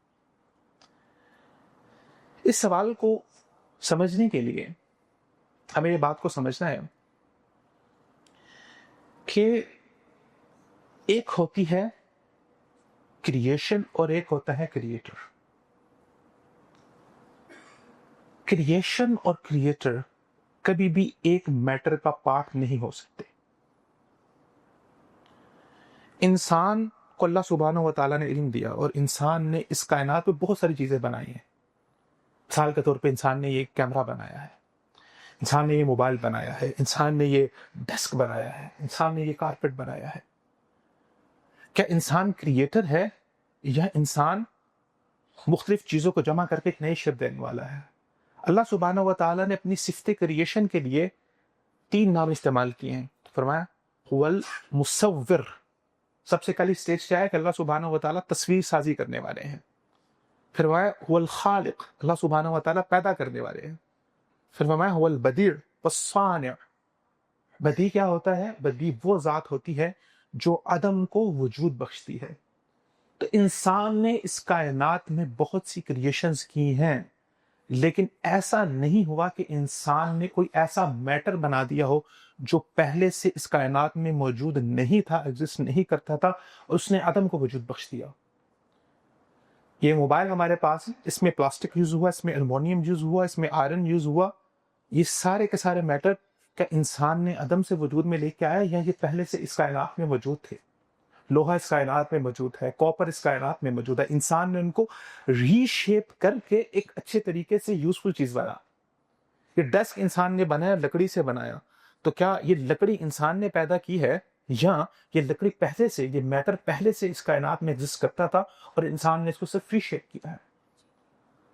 اس سوال کو سمجھنے کے لیے ہمیں یہ بات کو سمجھنا ہے کہ ایک ہوتی ہے کریشن اور ایک ہوتا ہے کریٹر۔ کریشن اور کریٹر کبھی بھی ایک میٹر کا پارٹ نہیں ہو سکتے۔ انسان کو اللہ سبحانہ و تعالیٰ نے علم دیا اور انسان نے اس کائنات میں بہت ساری چیزیں بنائی ہیں۔ مثال کے طور پہ انسان نے یہ کیمرہ بنایا ہے، انسان نے یہ موبائل بنایا ہے، انسان نے یہ ڈیسک بنایا ہے، انسان نے یہ کارپیٹ بنایا ہے۔ کیا انسان کریٹر ہے یا انسان مختلف چیزوں کو جمع کر کے ایک نئی شکل دینے والا ہے؟ اللہ سبحانہ و تعالیٰ نے اپنی صفت کریشن کے لیے 3 نام استعمال کیے ہیں۔ فرمایا هو المصور، سب سے پہلی سٹیج کیا ہے کہ اللہ سبحانہ و تعالیٰ تصویر سازی کرنے والے ہیں۔ پھر فرمایا هو الخالق، اللہ سبحانہ و تعالیٰ پیدا کرنے والے ہیں۔ پھر فرمایا هو البدیع والصانع، بدیع کیا ہوتا ہے؟ بدیع وہ ذات ہوتی ہے جو عدم کو وجود بخشتی ہے۔ تو انسان نے اس کائنات میں بہت سی کریشنز کی ہیں، لیکن ایسا نہیں ہوا کہ انسان نے کوئی ایسا میٹر بنا دیا ہو جو پہلے سے اس کائنات میں موجود نہیں تھا، ایگزسٹ نہیں کرتا تھا، اور اس نے عدم کو وجود بخش دیا۔ یہ موبائل ہمارے پاس ہے، اس میں پلاسٹک یوز ہوا، اس میں ایلومینیم یوز ہوا، اس میں آئرن یوز ہوا۔ یہ سارے کے سارے میٹر کیا انسان نے عدم سے وجود میں لے کے آیا یا یہ پہلے سے اس کائنات میں موجود تھے؟ لوہا اس کائنات میں موجود ہے، کاپر اس کائنات میں موجود ہے، انسان نے ان کو ری شیپ کر کے ایک اچھے طریقے سے یوزفل چیز بنا۔ یہ ڈیسک انسان نے بنایا، لکڑی سے بنایا، تو کیا یہ لکڑی انسان نے پیدا کی ہے یا یہ لکڑی پہلے سے، یہ میٹر پہلے سے اس کائنات میں ایگزسٹ کرتا تھا اور انسان نے اس کو صرف ری شیپ کیا ہے؟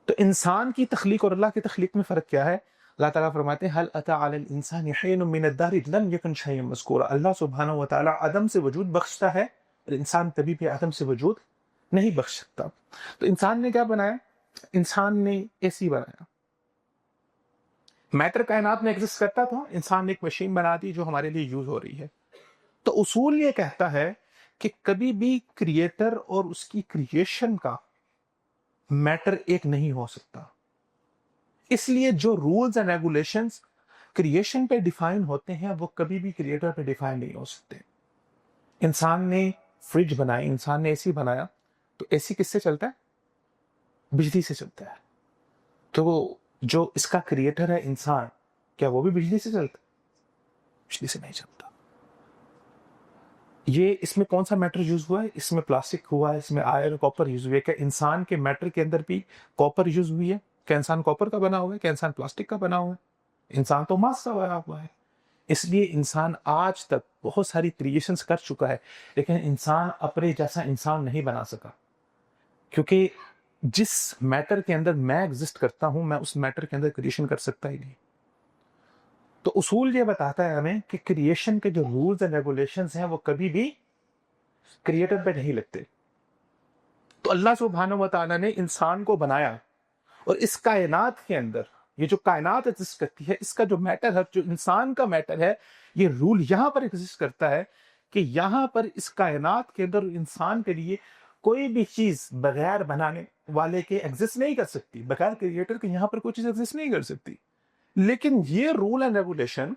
تو انسان کی تخلیق اور اللہ کی تخلیق میں فرق کیا ہے؟ اللہ تعالیٰ فرماتے ہیں هل اتى على الانسان حين من الدهر لم يكن شيئا مذكورا۔ اللہ سبحانہ و تعالیٰ عدم سے وجود بخشتا ہے اور انسان کبھی بھی عدم سے وجود نہیں بخش سکتا۔ تو انسان نے کیا بنایا؟ انسان نے اے سی بنایا۔ میٹر کائنات میں ایگزسٹ کرتا تھا، انسان نے ایک مشین بنا دی جو ہمارے لیے یوز ہو رہی ہے۔ تو اصول یہ کہتا ہے کہ کبھی بھی کریٹر اور اس کی کریشن کا میٹر ایک نہیں ہو سکتا۔ اس لیے جو رولز اینڈ ریگولیشنز کریشن پہ ڈیفائن ہوتے ہیں وہ کبھی بھی کریٹر پہ ڈیفائن نہیں ہو سکتے۔ انسان نے فریج بنائی، انسان نے اے سی بنایا، تو اے سی کس سے چلتا ہے؟ بجلی سے چلتا ہے۔ تو جو اس کا کریٹر ہے انسان، کیا وہ بھی بجلی سے چلتا ہے؟ بجلی سے نہیں چلتا۔ یہ اس میں کون سا میٹر یوز ہوا ہے؟ اس میں پلاسٹک ہوا ہے، اس میں آئرن کاپر یوز ہوئی ہے۔ کیا انسان کے میٹر کے اندر بھی کاپر یوز ہوئی ہے؟ کیا انسان کاپر کا بنا ہوا ہے؟ کیا انسان پلاسٹک کا بنا ہوا ہے؟ انسان تو ماس کا بنا ہوا ہے۔ اس لیے انسان آج تک بہت ساری کریشنز کر چکا ہے، لیکن انسان اپنے جیسا انسان نہیں بنا سکا، کیونکہ جس میٹر کے اندر میں ایگزسٹ کرتا ہوں میں اس میٹر کے اندر کریشن کر سکتا ہی نہیں۔ تو اصول یہ بتاتا ہے ہمیں کہ کریشن کے جو رولز اینڈ ریگولیشنز ہیں وہ کبھی بھی کریٹر پہ نہیں لگتے۔ تو اللہ سبحانہ و تعالیٰ نے انسان کو بنایا، اور اس کائنات کے اندر یہ جو کائنات ایگزسٹ کرتی ہے، اس کا جو میٹر ہے، جو انسان کا میٹر ہے، یہ رول یہاں پر ایگزسٹ کرتا ہے کہ یہاں پر اس کائنات کے اندر انسان کے لیے کوئی بھی چیز بغیر بنانے والے کے ایگزسٹ نہیں کر سکتی، بغیر کریٹر کے یہاں پر کوئی چیز ایگزسٹ نہیں کر سکتی۔ لیکن یہ رول اینڈ ریگولیشن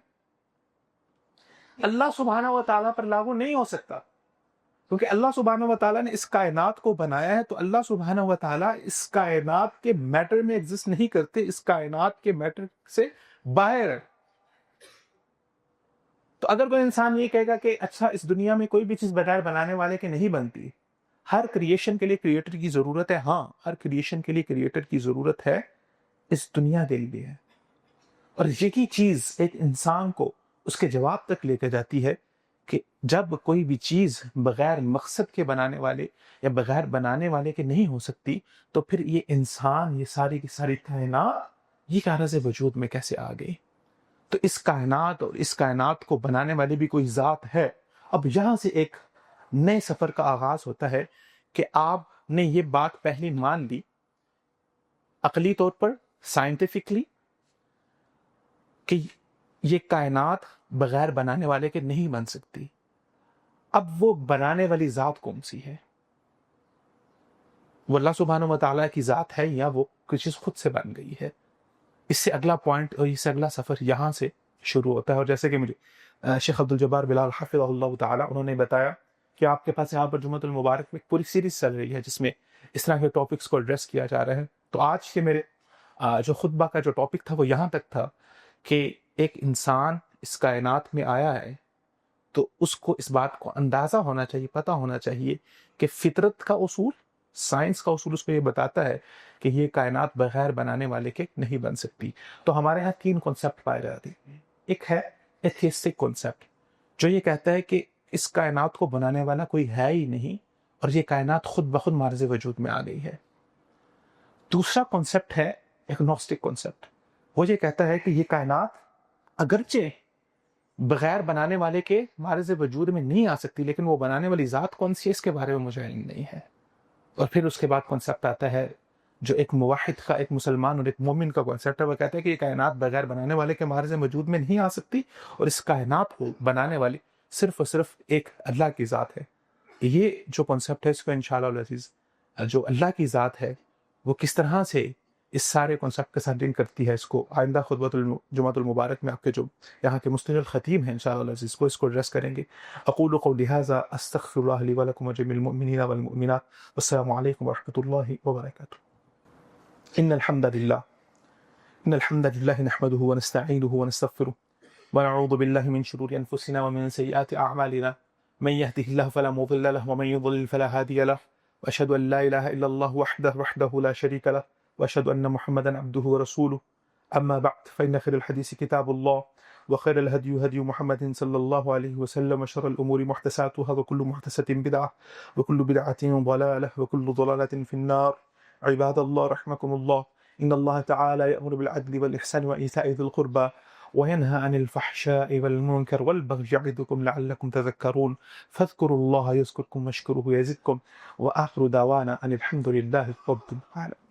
اللہ سبحانہ و تعالیٰ پر لاگو نہیں ہو سکتا، کیونکہ اللہ سبحانہ و تعالیٰ نے اس کائنات کو بنایا ہے، تو اللہ سبحانہ و تعالیٰ اس کائنات کے میٹر میں ایگزسٹ نہیں کرتے، اس کائنات کے میٹر سے باہر ہے۔ تو اگر کوئی انسان یہ کہے گا کہ اچھا اس دنیا میں کوئی بھی چیز بغیر بنانے والے کے نہیں بنتی، ہر کریشن کے لیے کریٹر کی ضرورت ہے، ہاں ہر کریشن کے لیے کریٹر کی ضرورت ہے، اس دنیا کے لیے ہے۔ اور یہی چیز ایک انسان کو اس کے جواب تک لے کے جاتی ہے کہ جب کوئی بھی چیز بغیر مقصد کے بنانے والے یا بغیر بنانے والے کے نہیں ہو سکتی، تو پھر یہ انسان، یہ ساری کی ساری کائنات، یہ کارز وجود میں کیسے آ گئی؟ تو اس کائنات اور اس کائنات کو بنانے والی بھی کوئی ذات ہے۔ اب یہاں سے ایک نئے سفر کا آغاز ہوتا ہے کہ آپ نے یہ بات پہلی مان لی عقلی طور پر، سائنٹیفکلی، کہ یہ کائنات بغیر بنانے والے کے نہیں بن سکتی۔ اب وہ بنانے والی ذات کون سی ہے؟ وہ اللہ سبحانہ و تعالیٰ کی ذات ہے یا وہ کوئی چیز خود سے بن گئی ہے؟ اس سے اگلا پوائنٹ اور اس سے اگلا سفر یہاں سے شروع ہوتا ہے۔ اور جیسے کہ مجھے شیخ عبد الجبار بلال حفظہ اللہ تعالیٰ انہوں نے بتایا کہ آپ کے پاس یہاں پر جمعۃ المبارک میں ایک پوری سیریز چل رہی ہے جس میں اس طرح کے ٹاپکس کو ایڈریس کیا جا رہا ہے۔ تو آج کے میرے جو خطبہ کا جو ٹاپک تھا وہ یہاں تک تھا کہ ایک انسان اس کائنات میں آیا ہے تو اس کو اس بات کو اندازہ ہونا چاہیے، پتہ ہونا چاہیے کہ فطرت کا اصول، سائنس کا اصول اس کو یہ بتاتا ہے کہ یہ کائنات بغیر بنانے والے کے نہیں بن سکتی۔ تو ہمارے ہاں 3 کانسیپٹ پائے جاتے ہیں۔ ایک ہے ایتھیسٹک کانسیپٹ، جو یہ کہتا ہے کہ اس کائنات کو بنانے والا کوئی ہے ہی نہیں اور یہ کائنات خود بخود معرض وجود میں آ گئی ہے۔ دوسرا کانسیپٹ ہے ایگنوسٹک کانسیپٹ، وہ یہ کہتا ہے کہ یہ کائنات اگرچہ بغیر بنانے والے کے معرض وجود میں نہیں آ سکتی، لیکن وہ بنانے والی ذات کون سی ہے اس کے بارے میں مجھے علم نہیں ہے۔ اور پھر اس کے بعد کانسیپٹ آتا ہے جو ایک موحد کا، ایک مسلمان اور ایک مومن کا کانسیپٹ ہے، وہ کہتا ہے کہ یہ کائنات بغیر بنانے والے کے معرض وجود میں نہیں آ سکتی اور اس کائنات کو بنانے والی صرف اور صرف ایک اللہ کی ذات ہے۔ یہ جو کانسیپٹ ہے اس کو انشاءاللہ العزیز جو اللہ کی ذات ہے وہ کس طرح سے اس سارے کانسیپٹ کے ساتھ لنک کرتی ہے، اس کو آئندہ خطبۃ الجمعۃ المبارک میں آپ کے جو یہاں کے مستقل خطیب ہیں انشاءاللہ العزیز اس کو ایڈریس کریں گے۔ اقول قولی ھذا استغفر اللہ لی ولکم وجمیع المؤمنین والمؤمنات، والسلام علیکم ورحمۃ اللہ وبرکاتہ۔ ان الحمد للہ نحمده ونستعینه ونستغفره ونعوذ باللہ من شرور انفسنا ومن سیئات اعمالنا، من يهده الله فلا مضل له ومن يضلل فلا هادي له، واشهد ان لا اله الا الله وحده لا شريك له، واشهد ان محمدا عبده ورسوله، اما بعد فان خير الحديث كتاب الله وخير الهدي هدي محمد صلى الله عليه وسلم، وشر الامور محدثاتها وكل محدثة بدعة وكل بدعة ضلالة وكل ضلالة في النار۔ عباد الله رحمكم الله، ان الله تعالى يأمر بالعدل والإحسان وإيتاء ذي القربى وينهى عن الفحشاء والمنكر والبغي يعظكم لعلكم تذكرون، فاذكروا الله يذكركم واشكروه يزدكم، وآخر دعوانا أن الحمد لله رب العالمين۔